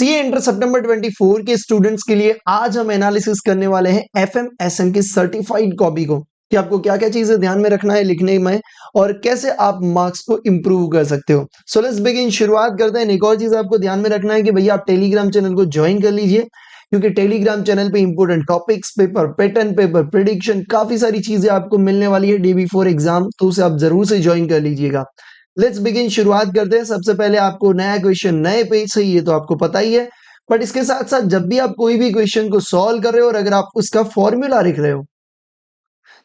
CA inter सितंबर 24 के students के लिए आज हम एनालिसिस करने वाले हैं एफएमएसएम की सर्टिफाइड कॉपी को कि आपको क्या-क्या चीजें ध्यान में रखना है लिखने में और कैसे आप मार्क्स को इंप्रूव कर सकते हो। So let's begin. शुरुआत करते हैं। एक और चीज आपको ध्यान में रखना है कि भैया आप टेलीग्राम चैनल को ज्वाइन कर लीजिए, क्योंकि टेलीग्राम चैनल पे important topics, paper pattern, paper prediction, काफी सारी चीजें आपको मिलने वाली है डे बिफोर एग्जाम, तो उसे आप जरूर से ज्वाइन कर लीजिएगा। Let's begin. शुरुआत करते हैं। सबसे पहले आपको नया क्वेश्चन नए पेज से, ये तो आपको पता ही है, बट इसके साथ साथ जब भी आप कोई भी क्वेश्चन को सॉल्व कर रहे हो और अगर आप उसका फॉर्मूला लिख रहे हो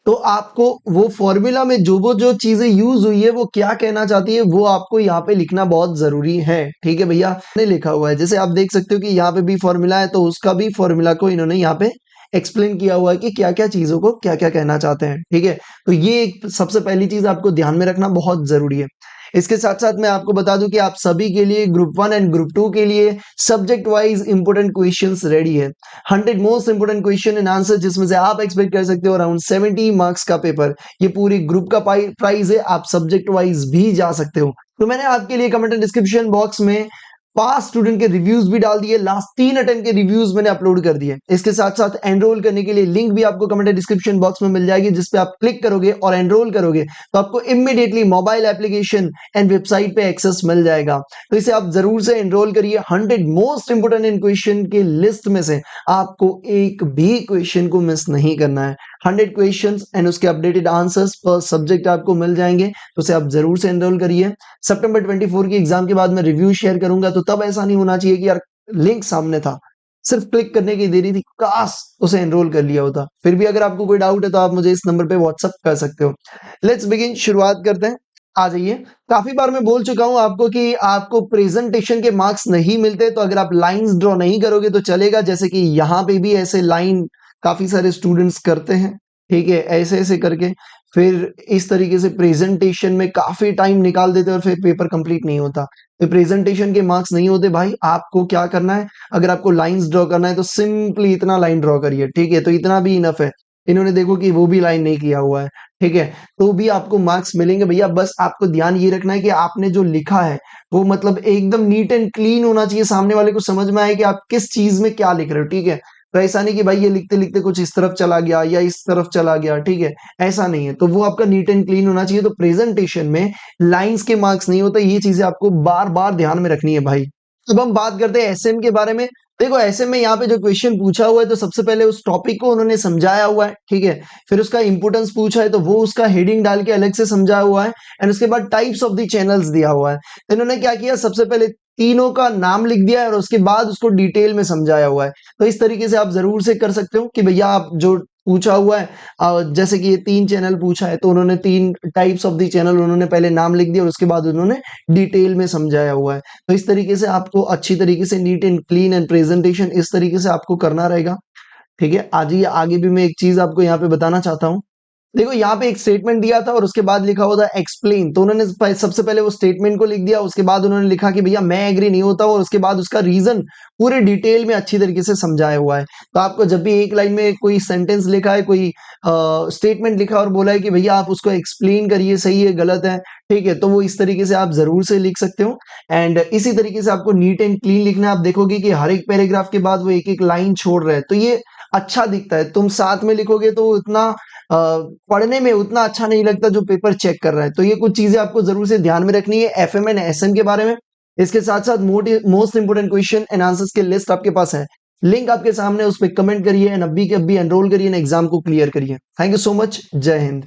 तो आपको वो फॉर्मूला में जो चीजें यूज हुई है वो क्या कहना चाहती है वो आपको यहाँ पे लिखना बहुत जरूरी है। ठीक है भैया, ने लिखा हुआ है, जैसे आप देख सकते हो कि यहाँ पे भी फॉर्मूला है तो उसका भी फॉर्मूला को इन्होंने यहाँ पे एक्सप्लेन किया हुआ है कि क्या क्या चीजों को क्या क्या कहना चाहते हैं। ठीक है, तो ये एक सबसे पहली चीज आपको ध्यान में रखना बहुत जरूरी है। इसके साथ साथ मैं आपको बता दूं कि आप सभी के लिए ग्रुप 1 एंड ग्रुप 2 के लिए subject wise important questions ready है। 100 most important question and answer, जिसमें से आप एक्सपेक्ट कर सकते हो अराउंड 70 मार्क्स का पेपर। ये पूरी ग्रुप का प्राइस है, आप सब्जेक्ट वाइज भी जा सकते हो। तो मैंने आपके लिए कमेंट डिस्क्रिप्शन बॉक्स में पास स्टूडेंट के रिव्यूज भी डाल दिए, लास्ट 3 अटेम्प्ट के रिव्यूज मैंने अपलोड कर दिए। इसके साथ साथ एनरोल करने के लिए लिंक भी आपको कमेंट डिस्क्रिप्शन बॉक्स में मिल जाएगी, जिस पे आप क्लिक करोगे और एनरोल करोगे तो आपको immediately mobile application and website पे एक्सेस मिल जाएगा। तो इसे आप जरूर से एनरोल करिए। 100 मोस्ट इंपोर्टेंट क्वेश्चन के लिस्ट में से आपको एक भी क्वेश्चन को मिस नहीं करना है। 100 क्वेश्चंस एंड उसके अपडेटेड आंसर्स पर सब्जेक्ट आपको मिल जाएंगे, तो उसे आप जरूर से एनरोल करिए। सितंबर 24 की एग्जाम के बाद मैं रिव्यू शेयर करूंगा, तो तब ऐसा नहीं होना चाहिए कि यार लिंक सामने था, सिर्फ क्लिक करने की देरी थी, काश उसे एनरोल कर लिया होता। फिर भी अगर आपको कोई डाउट है तो आप मुझे इस नंबर पे व्हाट्सअप कर सकते हो। Let's begin. शुरुआत करते हैं। आ जाइए। काफी बार मैं बोल चुका हूं आपको कि आपको प्रेजेंटेशन के मार्क्स नहीं मिलते, तो अगर आप लाइंस ड्रॉ नहीं करोगे तो चलेगा, जैसे कि यहाँ पे भी ऐसे लाइन काफी सारे स्टूडेंट्स करते हैं। ठीक है, ऐसे ऐसे करके फिर इस तरीके से प्रेजेंटेशन में काफी टाइम निकाल देते हैं और फिर पेपर कंप्लीट नहीं होता। तो प्रेजेंटेशन के मार्क्स नहीं होते भाई। आपको क्या करना है, अगर आपको लाइंस ड्रॉ करना है तो सिंपली इतना लाइन ड्रॉ करिए। ठीक है, तो इतना भी इनफ है। इन्होंने देखो कि वो भी लाइन नहीं किया हुआ है। ठीक है, तो भी आपको मार्क्स मिलेंगे भैया। बस आपको ध्यान ये रखना है कि आपने जो लिखा है वो मतलब एकदम नीट एंड क्लीन होना चाहिए, सामने वाले को समझ में आए कि आप किस चीज में क्या लिख रहे हो। ठीक है, तो ऐसा नहीं कि भाई ये लिखते लिखते कुछ इस तरफ चला गया या इस तरफ चला गया। ठीक है, ऐसा नहीं है। तो वो आपका नीट एंड क्लीन होना चाहिए। तो प्रेजेंटेशन में लाइंस के मार्क्स नहीं होते, ये चीजें आपको बार बार ध्यान में रखनी है भाई। अब हम बात करते हैं एसएम के बारे में। देखो एसएम में यहाँ पे जो क्वेश्चन पूछा हुआ है, तो सबसे पहले उस टॉपिक को उन्होंने समझाया हुआ है। ठीक है, फिर उसका इंपोर्टेंस पूछा है तो वो उसका हेडिंग डाल के अलग से समझाया हुआ है, एंड उसके बाद टाइप्स ऑफ द चैनल्स दिया हुआ है। तो इन्होंने क्या किया, सबसे पहले तीनों का नाम लिख दिया है और उसके बाद उसको डिटेल में समझाया हुआ है। तो इस तरीके से आप जरूर से कर सकते हो कि भैया आप जो पूछा हुआ है, जैसे कि ये 3 चैनल पूछा है तो उन्होंने 3 टाइप्स ऑफ द चैनल उन्होंने पहले नाम लिख दिया और उसके बाद उन्होंने डिटेल में समझाया हुआ है। तो इस तरीके से आपको अच्छी तरीके से neat and clean and presentation इस तरीके से आपको करना रहेगा। ठीक है, आज ही आगे भी मैं एक चीज आपको यहाँ पे बताना चाहता हूँ। देखो यहाँ पे एक स्टेटमेंट दिया था और उसके बाद लिखा हुआ था एक्सप्लेन, तो उन्होंने सबसे पहले वो स्टेटमेंट को लिख दिया, उसके बाद उन्होंने लिखा कि भैया मैं एग्री नहीं होता हूं, और उसके बाद उसका रीजन पूरे डिटेल में अच्छी तरीके से समझाया हुआ है। तो आपको जब भी एक लाइन में कोई सेंटेंस लिखा है, कोई स्टेटमेंट लिखा और बोला है कि भैया आप उसको एक्सप्लेन करिए, सही है गलत है, ठीक है, तो वो इस तरीके से आप जरूर से लिख सकते हो। एंड इसी तरीके से आपको नीट एंड क्लीन लिखना है। आप देखोगे कि हर एक पैराग्राफ के बाद वो एक एक लाइन छोड़ रहे हैं, तो ये अच्छा दिखता है। तुम साथ में लिखोगे तो उतना पढ़ने में उतना अच्छा नहीं लगता जो पेपर चेक कर रहा है। तो ये कुछ चीजें आपको जरूर से ध्यान में रखनी है एफएम एंड एसएम के बारे में। इसके साथ साथ most important question and answers की लिस्ट आपके पास है, लिंक आपके सामने, उस पर कमेंट करिए एंड अभी के अभी एनरोल करिए एंड एग्जाम को क्लियर करिए। Thank you so much. जय हिंद।